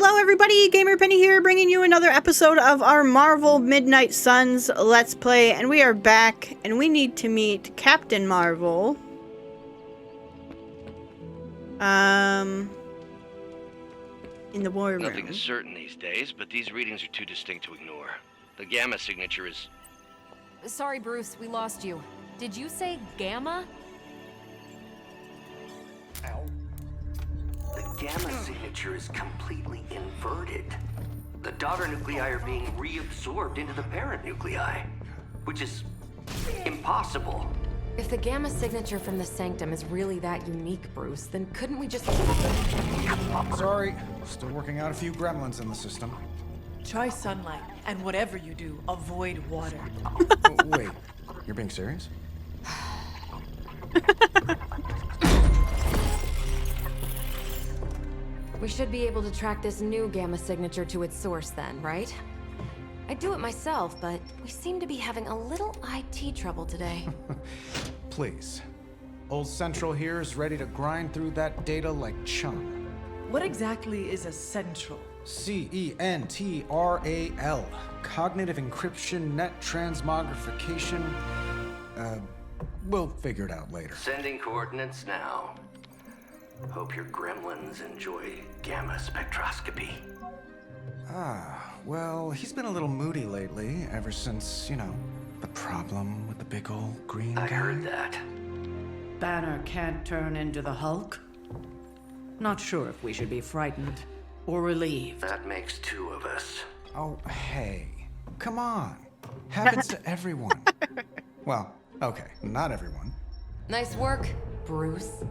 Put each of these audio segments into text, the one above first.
Hello everybody, Gamer Penny here, bringing you another episode of our Marvel Midnight Suns Let's Play, and we are back, and we need to meet Captain Marvel. In the war room. Nothing is certain these days, but these readings are too distinct to ignore. The gamma signature is... Sorry, Bruce, we lost you. Did you say gamma? Ow. The gamma signature is completely inverted. The daughter nuclei are being reabsorbed into the parent nuclei, which is impossible. If the gamma signature from the sanctum is really that unique, Bruce, then couldn't we just... Sorry, still working out a few gremlins in the system. Try sunlight, and whatever you do, avoid water. Oh, wait, you're being serious? We should be able to track this new gamma signature to its source then, right? I'd do it myself, but we seem to be having a little IT trouble today. Please. Old Central here is ready to grind through that data like chum. What exactly is a central? CENTRAL. Cognitive encryption, net transmogrification. We'll figure it out later. Sending coordinates now. Hope your gremlins enjoy gamma spectroscopy. Well, he's been a little moody lately, ever since, you know, the problem with the big old green guy. I heard that. Banner can't turn into the Hulk? Not sure if we should be frightened or relieved. That makes two of us. Oh, hey. Come on. Happens to everyone. Well, okay, not everyone. Nice work, Bruce.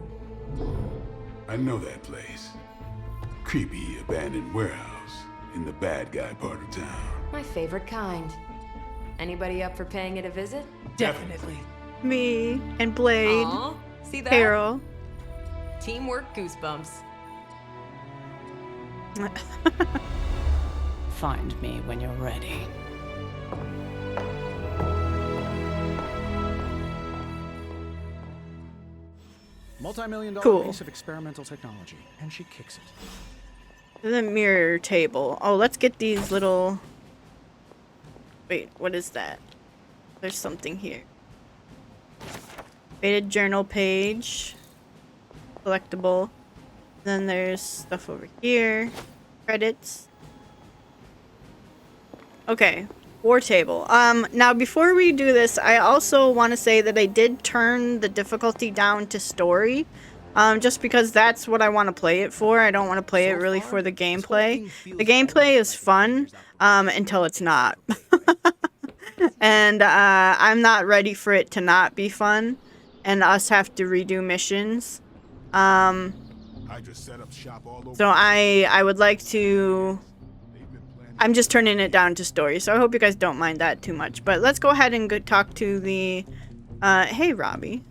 I know that place. Creepy abandoned warehouse in the bad guy part of town. My favorite kind. Anybody up for paying it a visit? Definitely. Me and Blade, Aw, see that? Carol. Teamwork goosebumps. Find me when you're ready. Multi-million-dollar Cool. piece of experimental technology, and she kicks it. The mirror table. Oh, let's get these little... Wait, what is that? There's something here. Faded journal page. Collectible. Then there's stuff over here. Credits. Okay. War table. Now before we do this, I also want to say that I did turn the difficulty down to story. Just because that's what I want to play it for. I don't want to play it really for the gameplay. The gameplay is fun, until it's not. And, I'm not ready for it to not be fun. And us have to redo missions. I just set up shop all over. So I would like to... I'm just turning it down to story, so I hope you guys don't mind that too much. But let's go ahead and go talk to the... hey, Robbie.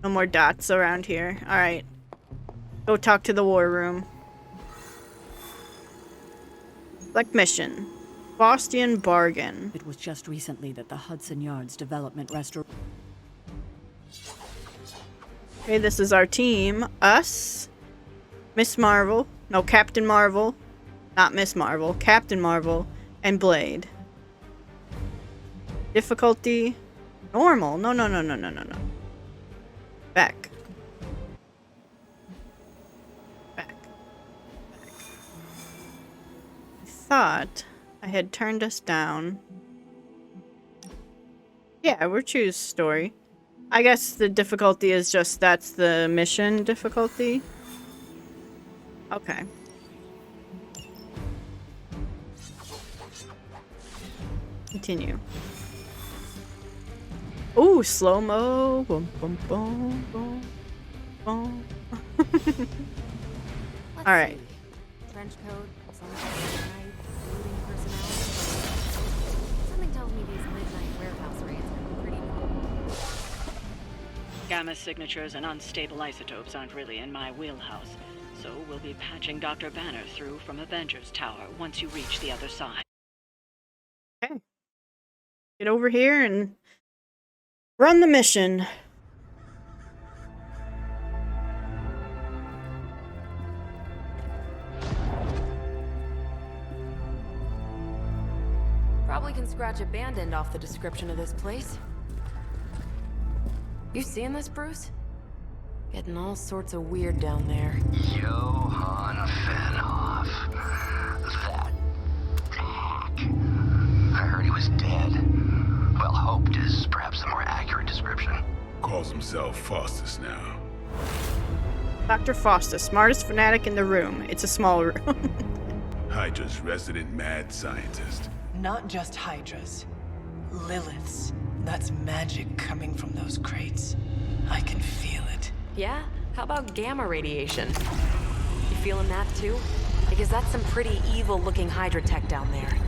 No more dots around here. Alright. Go talk to the war room. Select mission. Faustian bargain. It was just recently that the Hudson Yards Development Restaurant. Okay, this is our team. Us. Miss Marvel. No, Captain Marvel. Not Miss Marvel. Captain Marvel. And Blade. Difficulty. Normal. No. Back. Back. I thought I had turned us down. Yeah, we'll choose story. I guess the difficulty is just that's the mission difficulty. Okay. Continue. Ooh, slow-mo. Boom, boom, boom, boom, boom. All right. Trench coat, knife, looting personnel. Something tells me these midnight warehouse raids are pretty normal. Gamma signatures and unstable isotopes aren't really in my wheelhouse, so we'll be patching Dr. Banner through from Avengers Tower once you reach the other side. Okay. Get over here and run the mission. Probably can scratch abandoned off the description of this place. You seeing this, Bruce? Getting all sorts of weird down there. Johann Fenhoff. That hack. I heard he was dead. Well, hoped is perhaps the more accurate description. Calls himself Faustus now. Dr. Faustus, smartest fanatic in the room. It's a small room. Hydra's resident mad scientist. Not just Hydras. Liliths. That's magic coming from those crates. I can feel it. Yeah? How about gamma radiation? You feeling that too? Because that's some pretty evil-looking Hydra tech down there.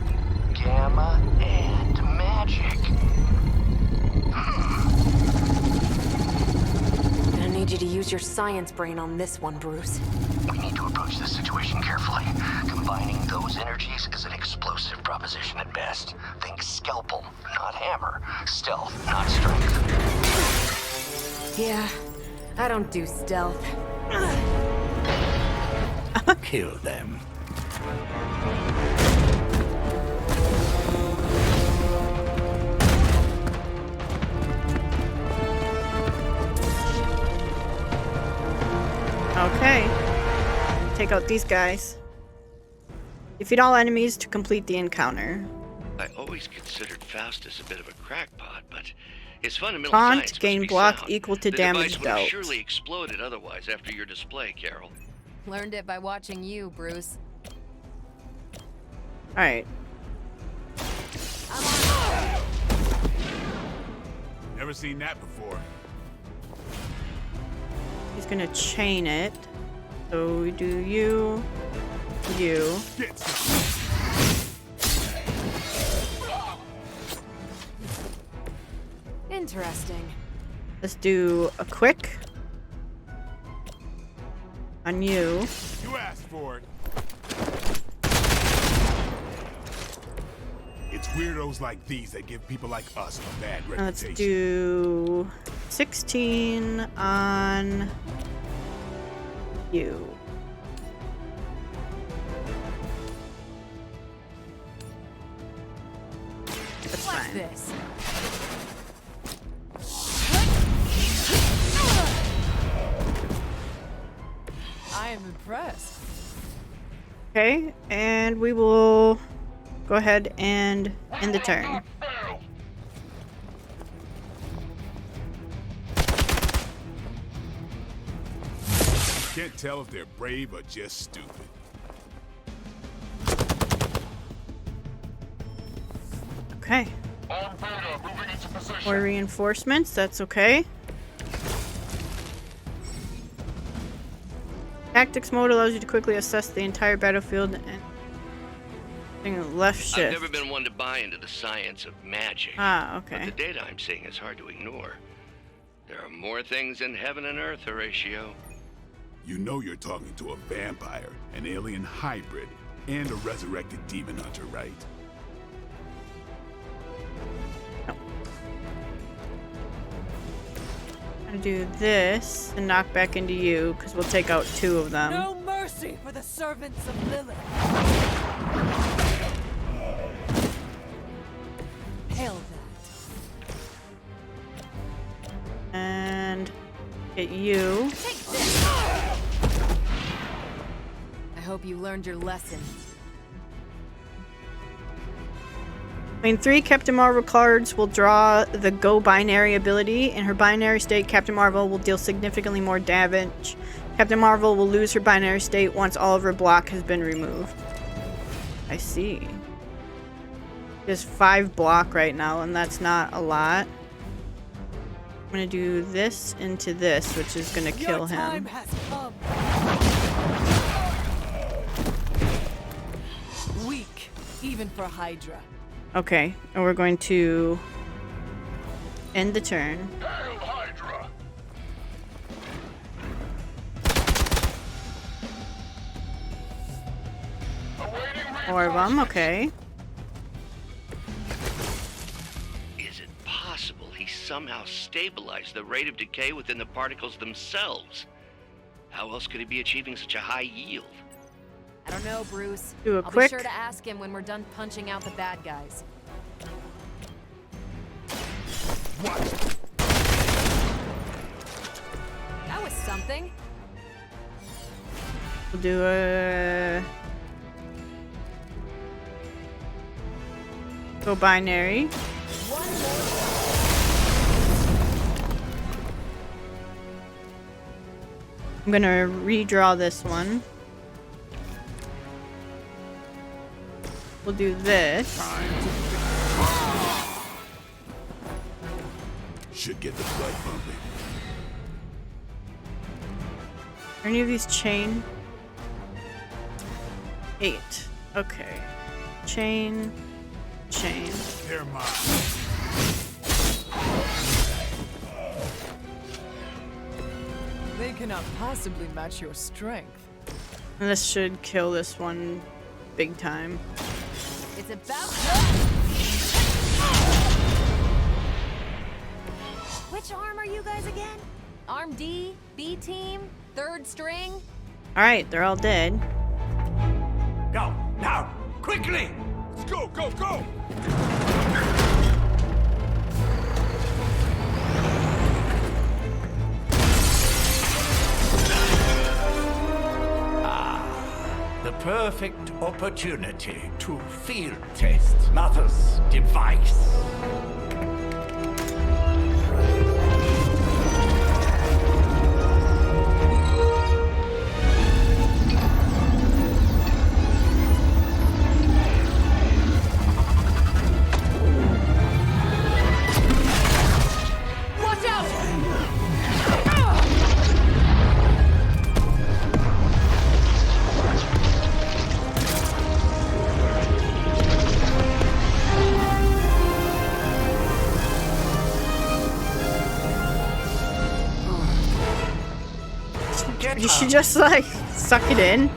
Gamma and magic. Gonna need you to use your science brain on this one, Bruce. We need to approach this situation carefully. Combining those energies is an explosive proposition at best. Think scalpel, not hammer. Stealth, not strength. Yeah, I don't do stealth. Kill them. Okay. Take out these guys. Defeat all enemies to complete the encounter. I always considered Faustus a bit of a crackpot, but his fundamental Taunt, science must gain be block sound. equal to the damage device would have dealt. surely exploded otherwise after your display, Carol. Learned it by watching you, Bruce. Alright. Never seen that before. He's gonna chain it. So we do you. Get some. Interesting. Let's do a quick. On you. You asked for it. It's weirdos like these that give people like us a bad Let's reputation. do 16 on you. That's fine. This. I am impressed. Okay, and we will go ahead and end the turn. Can't tell if they're brave or just stupid. Okay. More reinforcements, that's okay. Tactics mode allows you to quickly assess the entire battlefield and left shift. I've never been one to buy into the science of magic. Ah, But okay. the data I'm seeing is hard to ignore. There are more things in heaven and earth, Horatio. You know you're talking to a vampire, an alien hybrid, and a resurrected demon hunter, right? I'm gonna do this and knock back into you because we'll take out 2 of them. No mercy for the servants of Lilith. Hail that. And get you. Take this. I hope you learned your lesson. When 3 Captain Marvel cards will draw the Go Binary ability. In her binary state, Captain Marvel will deal significantly more damage. Captain Marvel will lose her binary state once all of her block has been removed. I see. There's 5 block right now, and that's not a lot. I'm gonna do this into this, which is gonna kill Your time him. has come. Weak, even for Hydra. Okay, and we're going to end the turn. Hail Hydra! 4 of them, okay. Is it possible he somehow stabilized the rate of decay within the particles themselves? How else could he be achieving such a high yield? I don't know, Bruce. Do a I'll quick. be sure to ask him when we're done punching out the bad guys. That was something. We'll do a... Go binary. I'm gonna redraw this one. We'll do this. Should get the blood pumping. Are any of these chain? 8. Okay. Chain. Chain. They're mine. They cannot possibly match your strength. And this should kill this one big time. It's about Which arm are you guys again? Arm D, B team, third string? Alright, they're all dead. Go, now, quickly! Let's go, go, go! The perfect opportunity to field test Mother's device. Watch out! You should just like suck it in.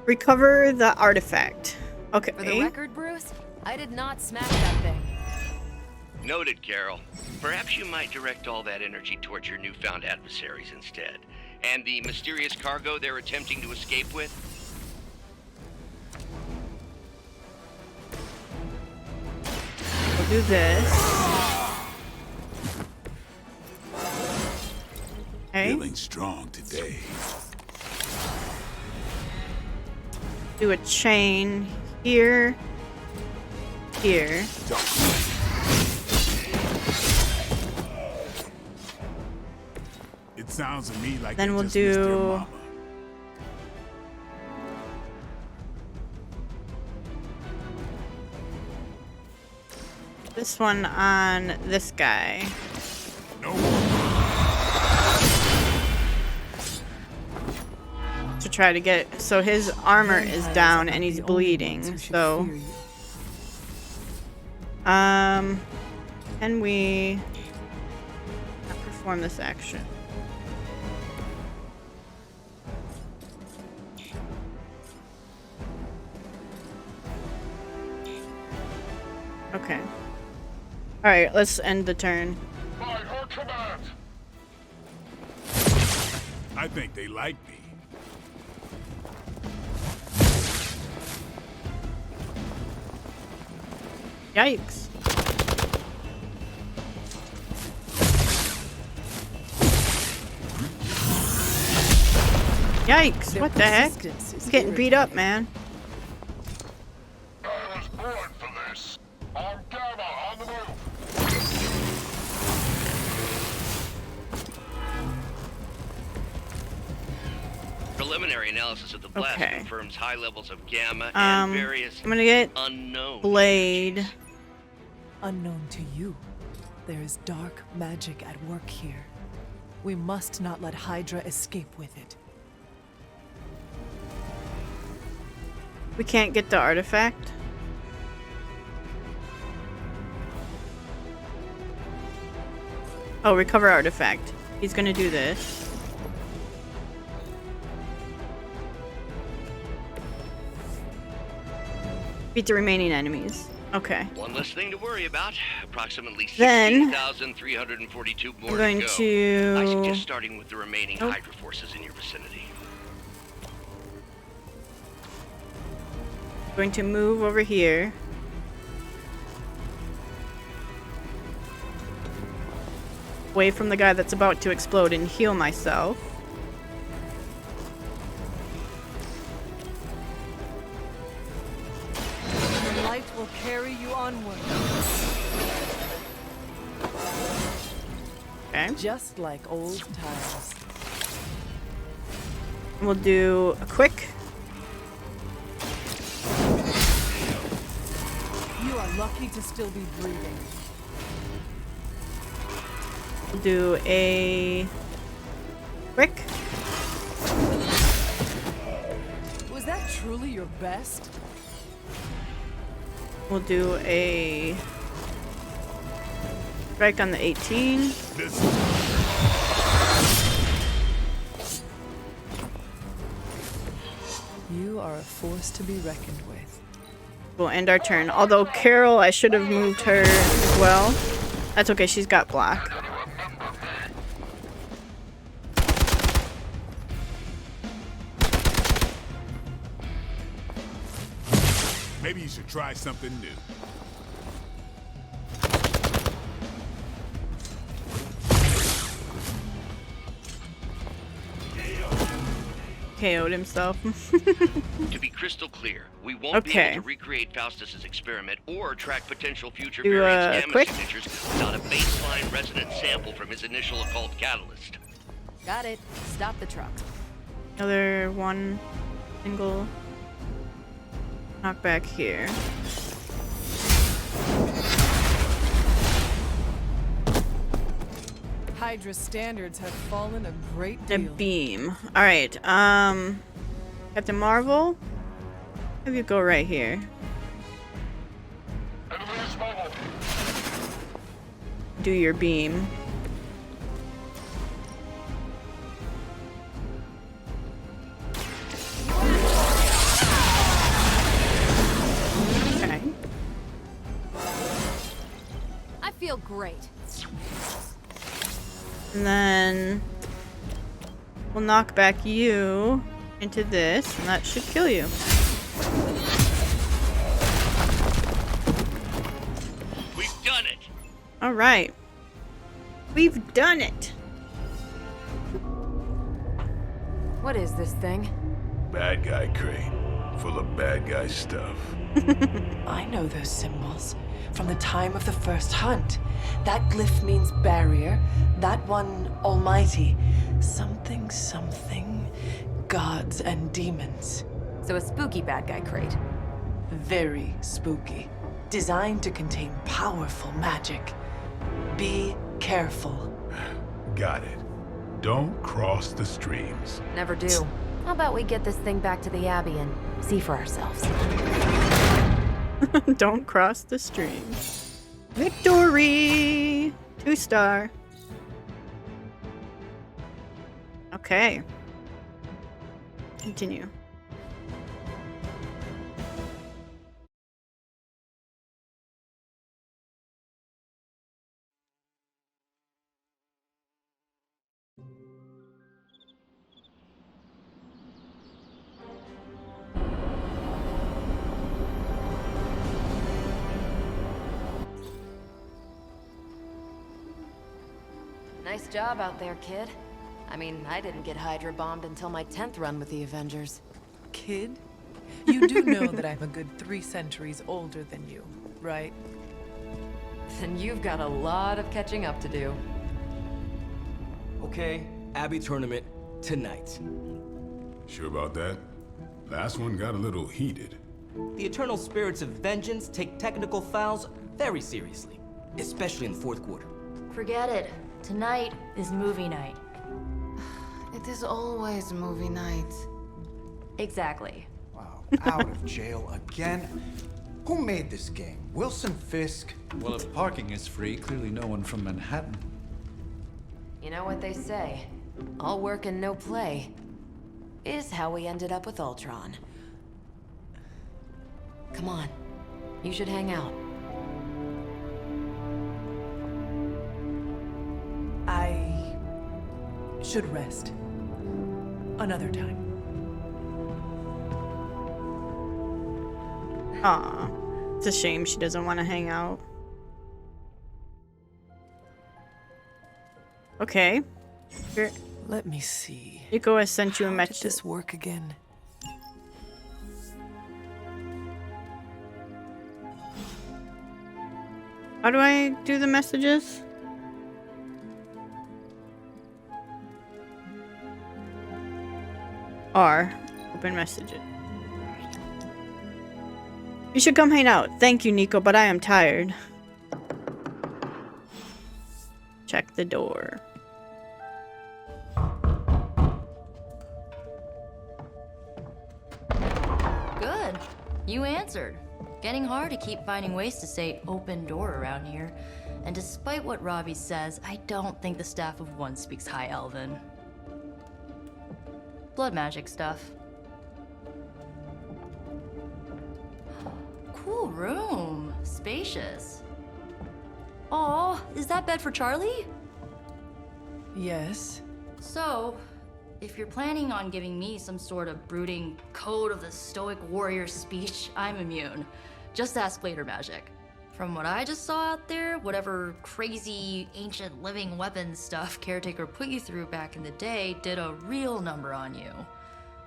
Recover the artifact. Okay. For the record, Bruce, I did not smash that thing. Noted, Carol. Perhaps you might direct all that energy towards your newfound adversaries instead. And the mysterious cargo they're attempting to escape with? We'll do this. Okay. Feeling strong today. Do a chain here. Here. It sounds to me like Then they we'll just missed their do- mama. This one on this guy. No. To try to get, so his armor is down and he's bleeding, so can we not perform this action? Okay. Alright, let's end the turn. By her command. I think they like me. Yikes. Yikes, what the heck? He's getting beat up, man. I was born for this. I'm Gamma on the move. Preliminary analysis of the blast Okay. confirms high levels of gamma and various I'm gonna get unknown Blade. energies. Unknown to you, there is dark magic at work here. We must not let Hydra escape with it. We can't get the artifact. Oh, recover artifact. He's gonna do this. Beat the remaining enemies. Okay. One less thing to worry about. Approximately Then 16,342 more I'm going to go. to... I suggest starting with the remaining Hydra forces in your vicinity. Going to move over here. Away from the guy that's about to explode and heal myself. The light will carry you onward. Okay. Just like old times. We'll do a quick. You are lucky to still be breathing. We'll do a quick. Was that truly your best? We'll do a strike on the 18. You are a force to be reckoned with. We'll end our turn. Although Carol, I should have moved her as well. That's okay, she's got block. Maybe you should try something new. KO'd himself. To be crystal clear, we won't be able to recreate Faustus's experiment or track potential future Do, variants gamma quick. signatures without a baseline resonant sample from his initial occult catalyst. Got it. Stop the truck. Another one single knockback here. Hydra's standards have fallen a great A deal. beam. Alright, Captain Marvel, have you go right here. Do your beam. Okay. I feel great. And then we'll knock back you into this, and that should kill you. We've done it! Alright. We've done it! What is this thing? Bad guy crate, full of bad guy stuff. I know those symbols from the time of the first hunt. That glyph means barrier, that one almighty. Something, something, gods and demons. So a spooky bad guy crate. Very spooky. Designed to contain powerful magic. Be careful. Got it. Don't cross the streams. Never do. How about we get this thing back to the Abbey and see for ourselves? Don't cross the stream. Victory! 2-star. Okay. Continue. Nice job out there, kid. I mean, I didn't get Hydra bombed until my 10th run with the Avengers. Kid, you do know that I'm a good 3 centuries older than you, right? Then you've got a lot of catching up to do. Okay, Abbey tournament tonight. Sure about that? Last one got a little heated. The eternal spirits of vengeance take technical fouls very seriously, especially in the fourth quarter. Forget it. Tonight is movie night. It is always movie night. Exactly. Wow, out of jail again? Who made this game? Wilson Fisk? Well, if parking is free, clearly no one from Manhattan. You know what they say? All work and no play is how we ended up with Ultron. Come on. You should hang out. should rest. Another time. Aw. It's a shame she doesn't want to hang out. Okay. Here. Let me see. Nico has sent you a How message. did this work again? How do I do the messages? R. Open messages. You should come hang out. Thank you, Nico, but I am tired. Check the door. Good. You answered. Getting hard to keep finding ways to say open door around here. And despite what Robbie says, I don't think the staff of one speaks High Elven. Blood magic stuff. Cool room. Spacious. Aw, is that bed for Charlie? Yes. So, if you're planning on giving me some sort of brooding code of the stoic warrior speech, I'm immune. Just ask later, magic. From what I just saw out there, whatever crazy ancient living weapons stuff Caretaker put you through back in the day did a real number on you.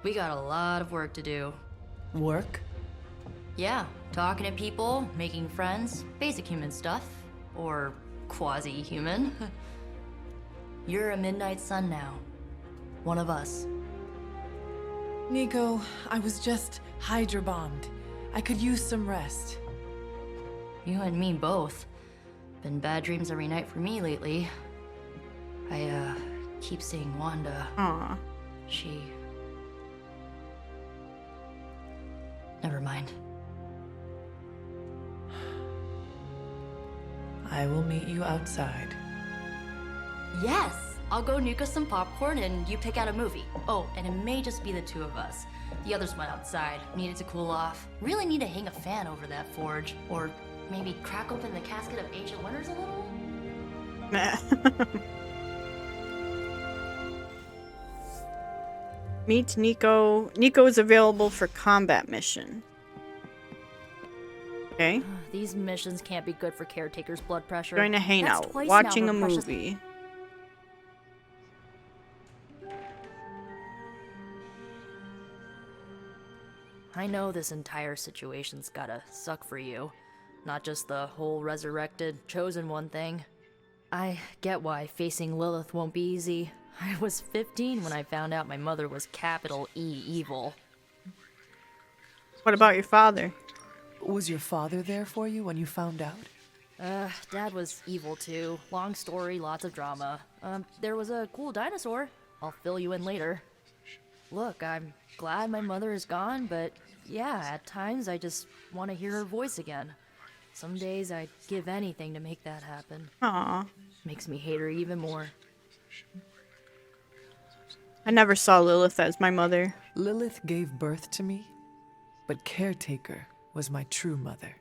We got a lot of work to do. Work? Yeah, talking to people, making friends, basic human stuff. Or quasi-human. You're a Midnight Sun now. One of us. Nico, I was just Hydra bombed. I could use some rest. You and me both. Been bad dreams every night for me lately. I, keep seeing Wanda. Aw. She... Never mind. I will meet you outside. Yes! I'll go nuke us some popcorn and you pick out a movie. Oh, and it may just be the two of us. The others went outside, needed to cool off. Really need to hang a fan over that forge. Or maybe crack open the casket of ancient wonders a little? Meet Nico. Nico is available for combat mission. Okay. These missions can't be good for Caretaker's blood pressure. Going to hang That's out. twice Watching now a her precious- movie. I know this entire situation's gotta suck for you. Not just the whole resurrected, chosen one thing. I get why facing Lilith won't be easy. I was 15 when I found out my mother was capital E evil. What about your father? Was your father there for you when you found out? Dad was evil too. Long story, lots of drama. There was a cool dinosaur. I'll fill you in later. Look, I'm glad my mother is gone, but yeah, at times I just want to hear her voice again. Some days I'd give anything to make that happen. Aw. Makes me hate her even more. I never saw Lilith as my mother. Lilith gave birth to me, but Caretaker was my true mother.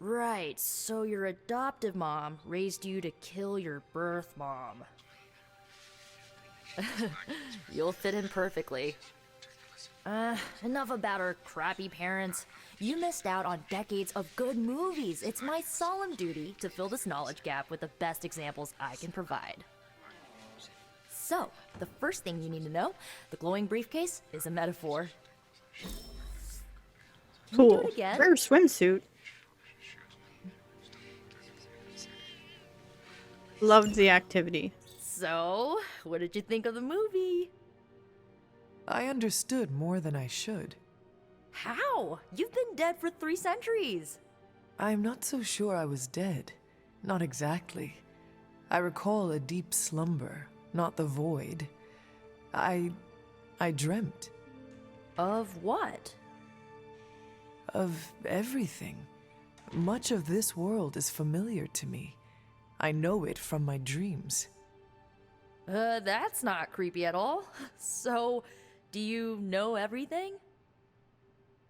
Right, so your adoptive mom raised you to kill your birth mom. You'll fit in perfectly. Enough about our crappy parents. You missed out on decades of good movies. It's my solemn duty to fill this knowledge gap with the best examples I can provide. So, the first thing you need to know, the glowing briefcase is a metaphor. Cool. Do it again. Rare swimsuit. Loved the activity. So, what did you think of the movie? I understood more than I should. How? You've been dead for 3 centuries. I'm not so sure I was dead. Not exactly. I recall a deep slumber, not the void. I dreamt. Of what? Of everything. Much of this world is familiar to me. I know it from my dreams. That's not creepy at all. So, do you know everything?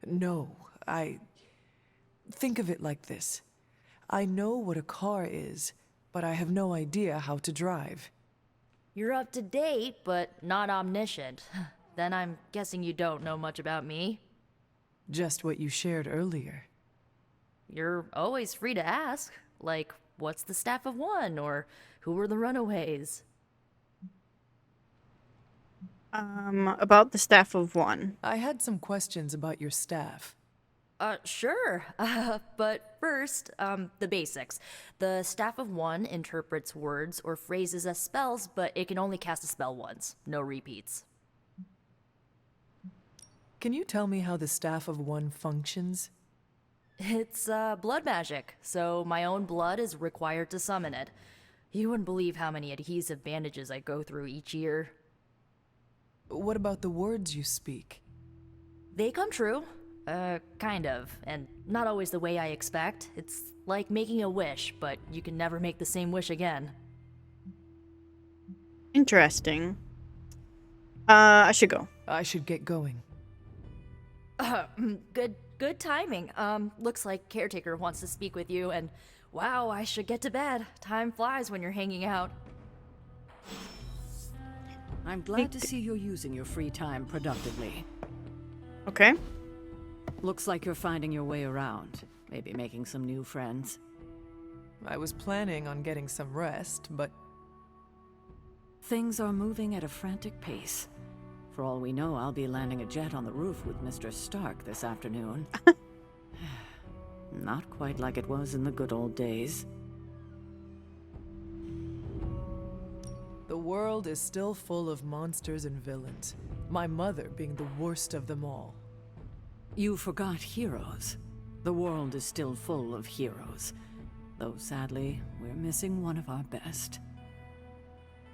No, think of it like this. I know what a car is, but I have no idea how to drive. You're up to date, but not omniscient. Then I'm guessing you don't know much about me. Just what you shared earlier. You're always free to ask. Like, what's the Staff of One? Or who were the Runaways? About the Staff of One. I had some questions about your staff. Sure. But first, the basics. The Staff of One interprets words or phrases as spells, but it can only cast a spell once. No repeats. Can you tell me how the Staff of One functions? It's, blood magic, so my own blood is required to summon it. You wouldn't believe how many adhesive bandages I go through each year. What about the words you speak? They come true. Kind of. And not always the way I expect. It's like making a wish, but you can never make the same wish again. Interesting. I should go. I should get going. Good timing. Looks like Caretaker wants to speak with you, and wow, I should get to bed. Time flies when you're hanging out. I'm glad to see you're using your free time productively. Okay. Looks like you're finding your way around. Maybe making some new friends. I was planning on getting some rest, but... Things are moving at a frantic pace. For all we know, I'll be landing a jet on the roof with Mr. Stark this afternoon. Not quite like it was in the good old days. The world is still full of monsters and villains, my mother being the worst of them all. You forgot heroes. The world is still full of heroes. Though sadly, we're missing one of our best.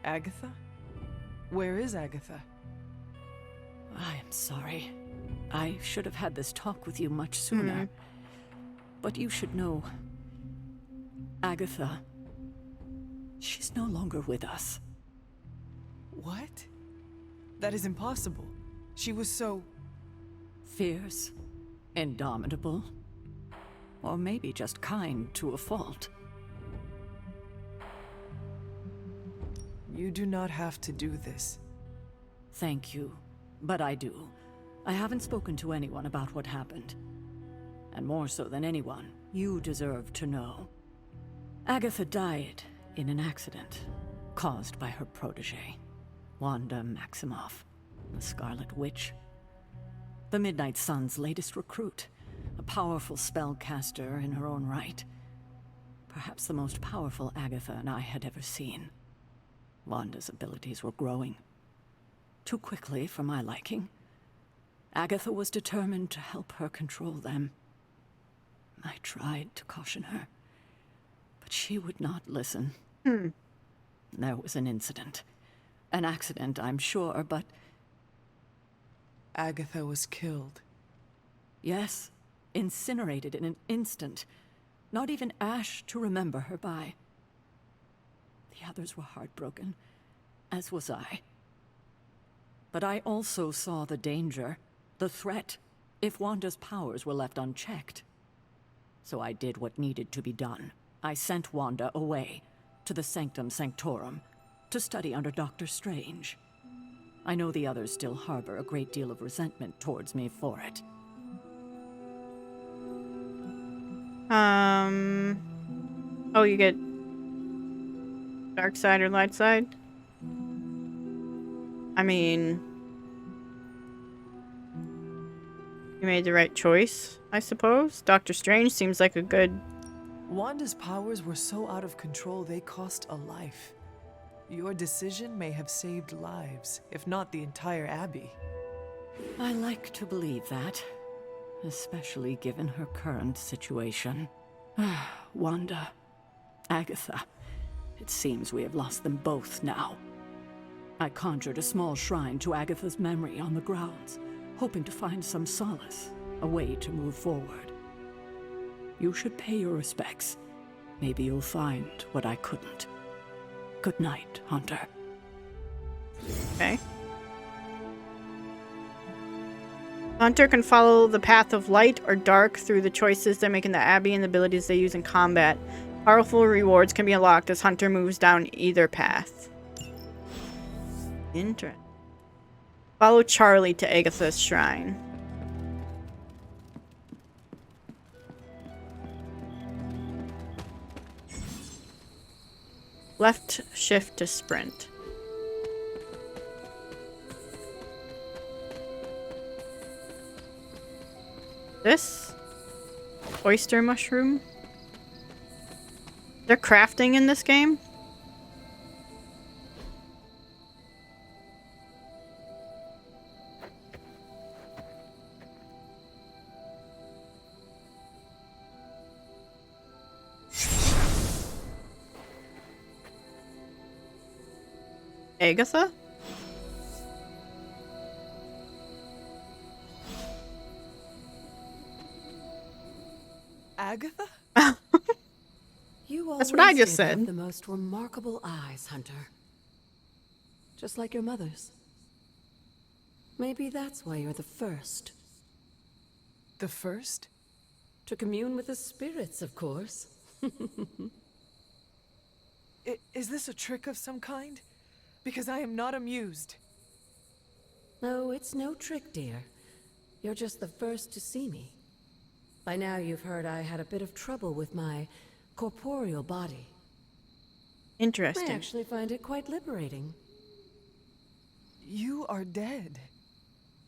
Agatha? Where is Agatha? I am sorry. I should have had this talk with you much sooner. But you should know... Agatha... She's no longer with us. What? That is impossible. She was so... fierce, indomitable, or maybe just kind to a fault. You do not have to do this. Thank you, but I do. I haven't spoken to anyone about what happened. And more so than anyone, you deserve to know. Agatha died in an accident caused by her protege, Wanda Maximoff, the Scarlet Witch. The Midnight Sun's latest recruit, a powerful spellcaster in her own right. Perhaps the most powerful Agatha and I had ever seen. Wanda's abilities were growing. Too quickly for my liking. Agatha was determined to help her control them. I tried to caution her, but she would not listen. There was an incident. An accident, I'm sure, but... Agatha was killed. Yes, incinerated in an instant. Not even ash to remember her by. The others were heartbroken, as was I. But I also saw the danger, the threat, if Wanda's powers were left unchecked. So I did what needed to be done. I sent Wanda away, to the Sanctum Sanctorum, to study under Dr. Strange. I know the others still harbor a great deal of resentment towards me for it. Oh, you get dark side or light side? I mean, you made the right choice, I suppose. Doctor Strange seems like a good... Wanda's powers were so out of control they cost a life. Your decision may have saved lives, if not the entire Abbey. I like to believe that, especially given her current situation. Wanda, Agatha, it seems we have lost them both now. I conjured a small shrine to Agatha's memory on the grounds, hoping to find some solace, a way to move forward. You should pay your respects. Maybe you'll find what I couldn't. Good night, Hunter. Okay. Hunter can follow the path of light or dark through the choices they make in the Abbey and the abilities they use in combat. Powerful rewards can be unlocked as Hunter moves down either path. Interesting. Follow Charlie to Agatha's shrine. Left shift to sprint. This? Oyster mushroom? They're crafting in this game? Agatha? Agatha? You That's what I always just did have said. the most remarkable eyes, Hunter. Just like your mother's. Maybe that's why you're the first. The first? To commune with the spirits, of course. Is this a trick of some kind? Because I am not amused. No, it's no trick, dear. You're just the first to see me. By now you've heard I had a bit of trouble with my corporeal body. Interesting. I actually find it quite liberating. You are dead.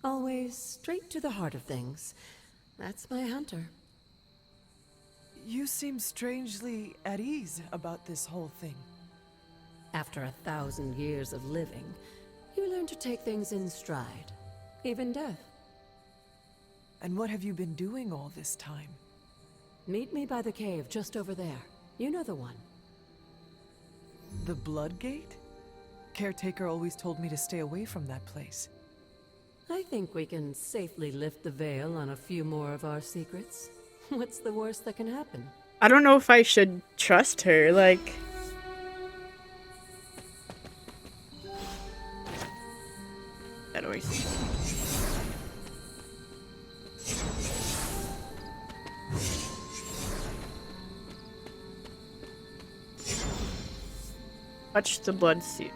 Always straight to the heart of things. That's my Hunter. You seem strangely at ease about this whole thing. After 1,000 years of living, you learn to take things in stride. Even death. And what have you been doing all this time? Meet me by the cave just over there. You know the one. The Blood Gate? Caretaker always told me to stay away from that place. I think we can safely lift the veil on a few more of our secrets. What's the worst that can happen? I don't know if I should trust her, like... That always... Touch the blood seal.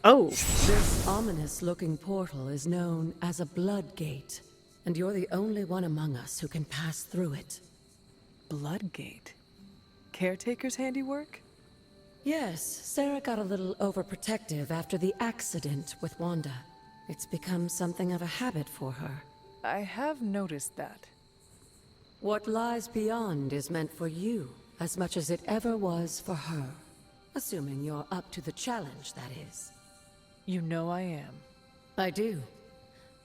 Oh. This ominous-looking portal is known as a Blood Gate, and you're the only one among us who can pass through it. Blood Gate? Caretaker's handiwork? Yes, Sarah got a little overprotective after the accident with Wanda. It's become something of a habit for her. I have noticed that. What lies beyond is meant for you, as much as it ever was for her. Assuming you're up to the challenge, that is. You know I am. I do.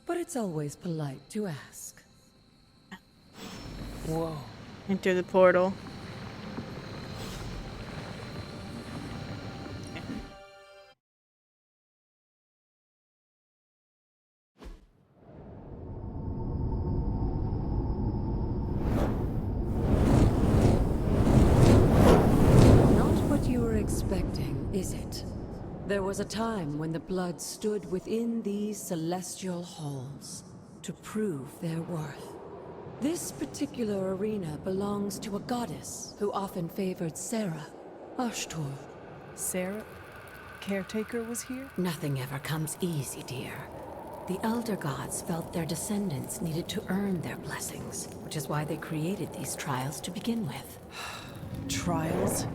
But it's always polite to ask. Whoa. Enter the portal. Expecting, is it? There was a time when the blood stood within these celestial halls to prove their worth. This particular arena belongs to a goddess who often favored Sarah, Ashtor. Sarah? Caretaker was here? Nothing ever comes easy, dear. The Elder Gods felt their descendants needed to earn their blessings, which is why they created these trials to begin with. Trials?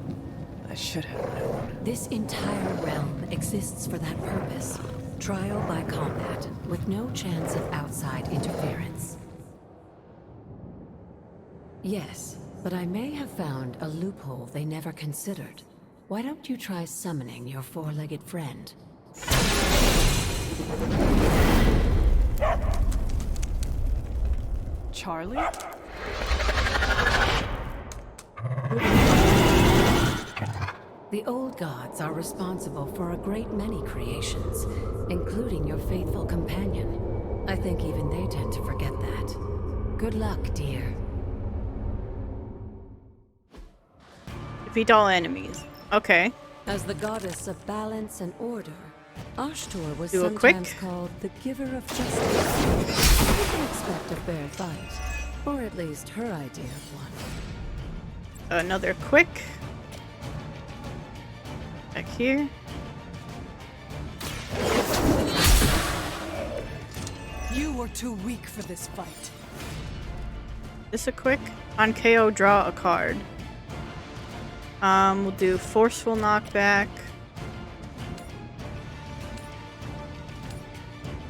I should have known. This entire realm exists for that purpose. Trial by combat, with no chance of outside interference. Yes, but I may have found a loophole they never considered. Why don't you try summoning your four-legged friend? Charlie? The old gods are responsible for a great many creations, including your faithful companion. I think even they tend to forget that. Good luck, dear. Defeat all enemies. Okay. As the goddess of balance and order, Ashtor was Do a sometimes quick. called the giver of justice. You can expect a fair fight, or at least her idea of one. Another quick. Back here. You were too weak for this fight. This a quick. On KO, draw a card. We'll do forceful knockback.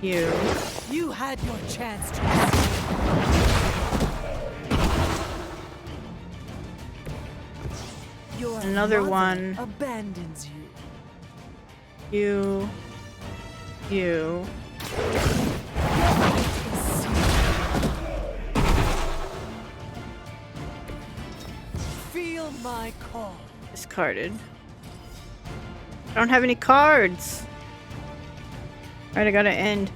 You had your chance to. Your Another mother one. abandons you. You. Feel my call. Discarded. I don't have any cards. Alright, I gotta end.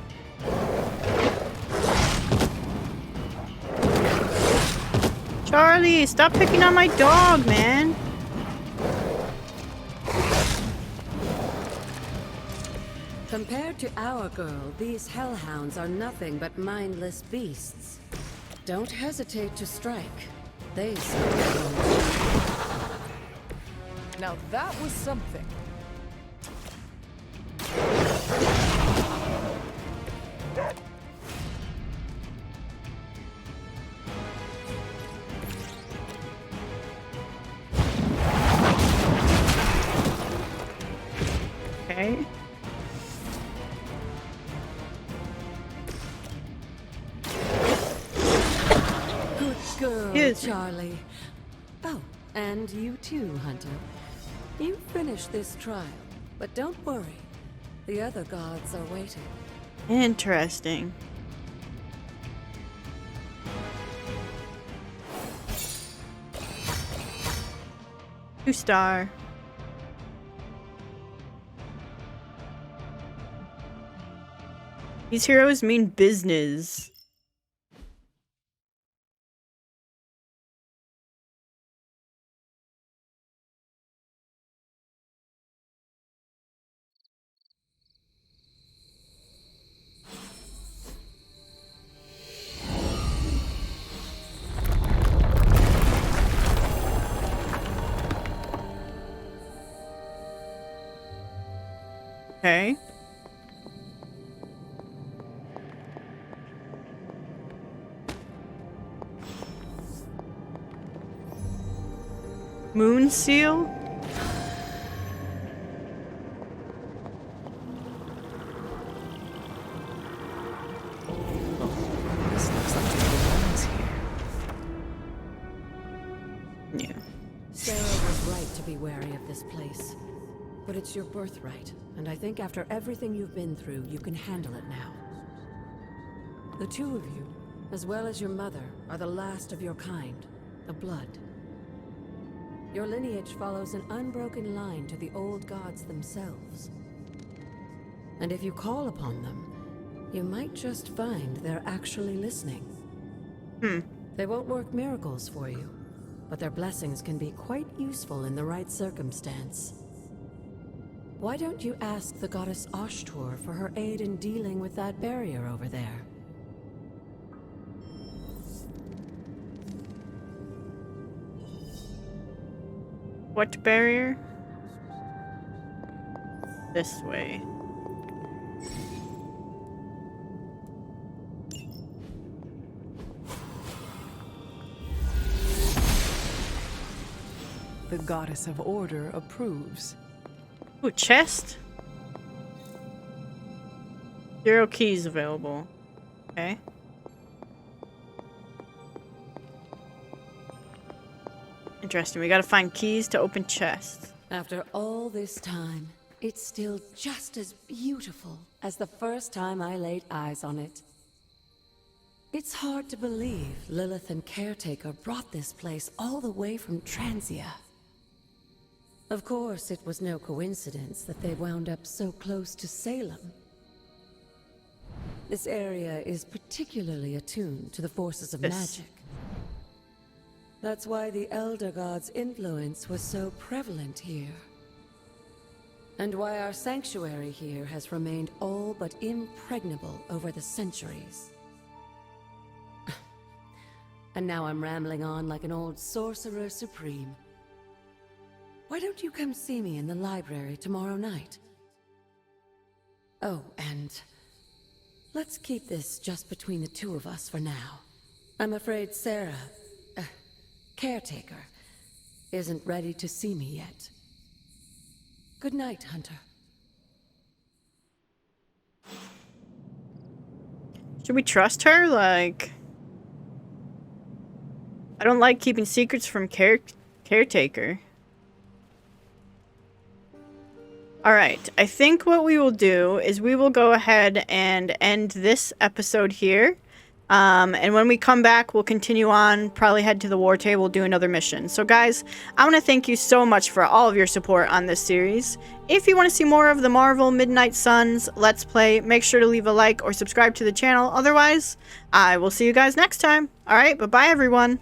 Charlie, stop picking on my dog, man. Compared to our girl, these hellhounds are nothing but mindless beasts. Don't hesitate to strike. They certainly won't. Now that was something. Okay. Good girl, Yes. Charlie. Oh, and you too, Hunter. You finished this trial, but don't worry. The other gods are waiting. Interesting. Two-star. These heroes mean business. Okay. Moon seal? This looks like it belongs here. Yeah. Sarah was right to be wary of this place. But it's your birthright, and I think after everything you've been through, you can handle it now. The two of you, as well as your mother, are the last of your kind, the Blood. Your lineage follows an unbroken line to the old gods themselves. And if you call upon them, you might just find they're actually listening. They won't work miracles for you, but their blessings can be quite useful in the right circumstance. Why don't you ask the goddess Ashtor for her aid in dealing with that barrier over there? What barrier? This way. The goddess of order approves. Ooh, chest? 0 keys available. Okay. Interesting. We gotta find keys to open chests. After all this time, it's still just as beautiful as the first time I laid eyes on it. It's hard to believe Lilith and Caretaker brought this place all the way from Transia. Of course, it was no coincidence that they wound up so close to Salem. This area is particularly attuned to the forces of magic. That's why the Elder God's influence was so prevalent here. And why our sanctuary here has remained all but impregnable over the centuries. And now I'm rambling on like an old sorcerer supreme. Why don't you come see me in the library tomorrow night? Oh, and let's keep this just between the two of us for now. I'm afraid Sarah, caretaker, isn't ready to see me yet. Good night, Hunter. Should we trust her? Like, I don't like keeping secrets from caretaker. Alright, I think what we will do is we will go ahead and end this episode here. And when we come back, we'll continue on, probably head to the war table, do another mission. So guys, I want to thank you so much for all of your support on this series. If you want to see more of the Marvel Midnight Suns Let's Play, make sure to leave a like or subscribe to the channel. Otherwise, I will see you guys next time. Alright, bye-bye everyone.